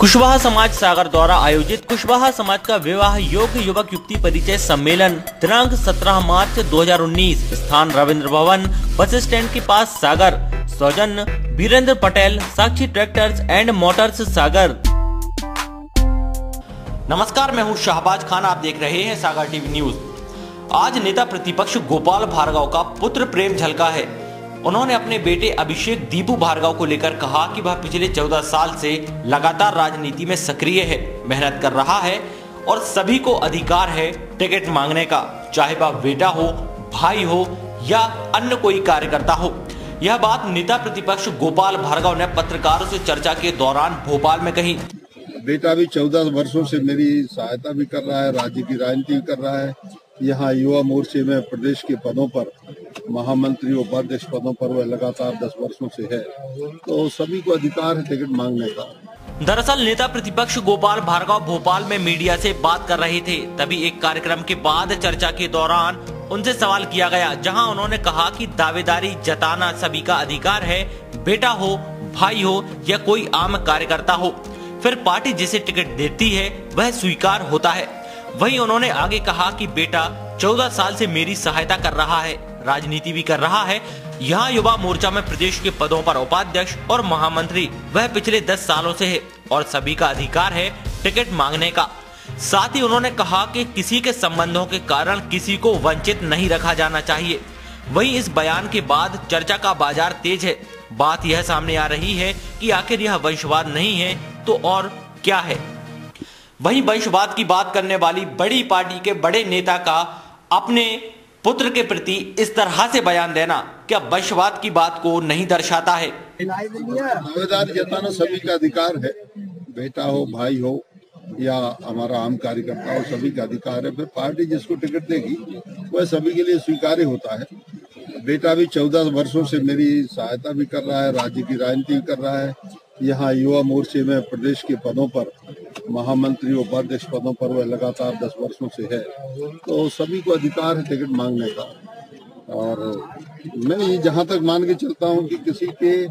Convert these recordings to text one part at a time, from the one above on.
कुशवाहा समाज सागर द्वारा आयोजित कुशवाहा समाज का विवाह योग्य युवक युवती परिचय सम्मेलन दिनांक 17 मार्च 2019 स्थान रविंद्र भवन बस स्टैंड के पास सागर। सौजन्य वीरेंद्र पटेल, साक्षी ट्रैक्टर्स एंड मोटर्स सागर। नमस्कार, मैं हूं शाहबाज खान, आप देख रहे हैं सागर टीवी न्यूज। आज नेता प्रतिपक्ष गोपाल भार्गव का पुत्र प्रेम झलका है। उन्होंने अपने बेटे अभिषेक दीपू भार्गव को लेकर कहा कि वह पिछले 14 साल से लगातार राजनीति में सक्रिय है, मेहनत कर रहा है और सभी को अधिकार है टिकट मांगने का, चाहे वह बेटा हो, भाई हो या अन्य कोई कार्यकर्ता हो। यह बात नेता प्रतिपक्ष गोपाल भार्गव ने पत्रकारों से चर्चा के दौरान भोपाल में कही। बेटा भी 14 वर्षों से मेरी सहायता भी कर रहा है, राज्य की राजनीति कर रहा है। यहाँ युवा मोर्चे में प्रदेश के पदों पर, महामंत्री उपाध्यक्ष पदों पर वह लगातार 10 वर्षों से है, तो सभी को अधिकार है टिकट मांगने का। दरअसल नेता प्रतिपक्ष गोपाल भार्गव भोपाल में मीडिया से बात कर रहे थे, तभी एक कार्यक्रम के बाद चर्चा के दौरान उनसे सवाल किया गया, जहां उन्होंने कहा कि दावेदारी जताना सभी का अधिकार है, बेटा हो, भाई हो या कोई आम कार्यकर्ता हो, फिर पार्टी जिसे टिकट देती है वह स्वीकार होता है। वहीं उन्होंने आगे कहा कि बेटा 14 साल से मेरी सहायता कर रहा है, राजनीति भी कर रहा है। यहाँ युवा मोर्चा में प्रदेश के पदों पर उपाध्यक्ष और महामंत्री वह पिछले 10 सालों से है और सभी का अधिकार है टिकट मांगने का। साथ ही उन्होंने कहा कि किसी के संबंधों के कारण किसी को वंचित नहीं रखा जाना चाहिए। वहीं इस बयान के बाद चर्चा का बाजार तेज है। बात यह सामने आ रही है कि आखिर यह वंशवाद नहीं है तो और क्या है। वहीं वंशवाद की बात करने वाली बड़ी पार्टी के बड़े नेता का अपने पुत्र के प्रति इस तरह से बयान देना क्या वंशवाद की बात को नहीं दर्शाता है? दावेदारी जताना सभी का अधिकार है, बेटा हो, भाई हो या हमारा आम कार्यकर्ता हो, सभी का अधिकार है। फिर पार्टी जिसको टिकट देगी वह सभी के लिए स्वीकार्य होता है। बेटा भी 14 वर्षों से मेरी सहायता भी कर रहा है, राज्य की राजनीति कर रहा है। यहाँ युवा मोर्चे में प्रदेश के पदों पर, महामंत्री उपाध्यक्ष पदों पर वह लगातार 10 वर्षों से है, तो सभी को अधिकार है टिकट मांगने का। और मैं ये जहाँ तक मान के चलता हूँ कि किसी के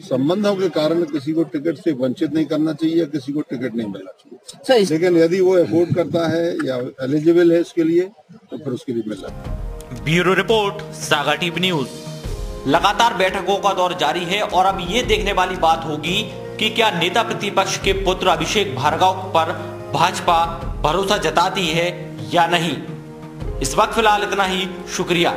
संबंधों के कारण किसी को टिकट से वंचित नहीं करना चाहिए या किसी को टिकट नहीं मिलना चाहिए। लेकिन यदि वो अफोर्ड करता है या एलिजिबल है इसके लिए तो फिर उसके लिए मिलना चाहिए। ब्यूरो रिपोर्ट, सागर टीवी न्यूज। लगातार बैठकों का दौर जारी है और अब ये देखने वाली बात होगी कि क्या नेता प्रतिपक्ष के पुत्र अभिषेक भार्गव पर भाजपा भरोसा जताती है या नहीं। इस वक्त फिलहाल इतना ही, शुक्रिया।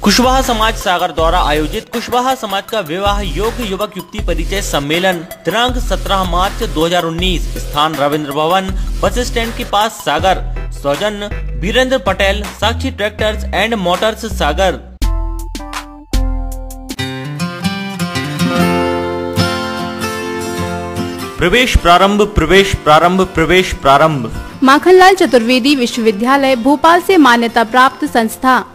कुशवाहा समाज सागर द्वारा आयोजित कुशवाहा समाज का विवाह योग्य युवक युवती परिचय सम्मेलन दिनांक 17 मार्च 2019 स्थान रविंद्र भवन बस स्टैंड के पास सागर। सौजन्य वीरेंद्र पटेल, साक्षी ट्रैक्टर्स एंड मोटर्स सागर। प्रवेश प्रारंभ, प्रवेश प्रारंभ, प्रवेश प्रारंभ। माखनलाल चतुर्वेदी विश्वविद्यालय भोपाल से मान्यता प्राप्त संस्था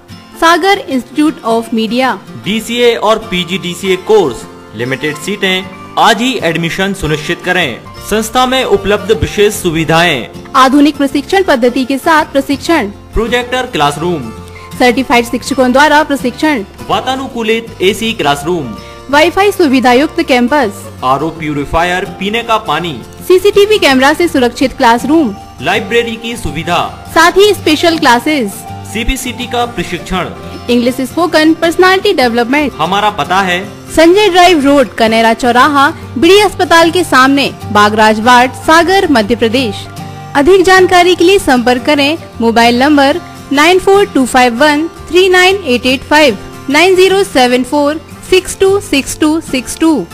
सागर इंस्टीट्यूट ऑफ मीडिया, DCA और PGDCA कोर्स, लिमिटेड सीटें, आज ही एडमिशन सुनिश्चित करें। संस्था में उपलब्ध विशेष सुविधाएं, आधुनिक प्रशिक्षण पद्धति के साथ प्रशिक्षण, प्रोजेक्टर क्लासरूम, सर्टिफाइड शिक्षकों द्वारा प्रशिक्षण, वातानुकूलित AC क्लासरूम, वाईफाई सुविधा युक्त कैंपस, RO प्यूरिफायर, पीने का पानी, CCTV कैमरा से सुरक्षित क्लासरूम, लाइब्रेरी की सुविधा, साथ ही स्पेशल क्लासेस, CBCT का प्रशिक्षण, इंग्लिश स्पोकन, पर्सनालिटी डेवलपमेंट। हमारा पता है संजय ड्राइव रोड, कनेरा चौराहा, बड़ी अस्पताल के सामने, बागराज वार्ड, सागर, मध्य प्रदेश। अधिक जानकारी के लिए संपर्क करें मोबाइल नंबर 9425139885, 9074626262।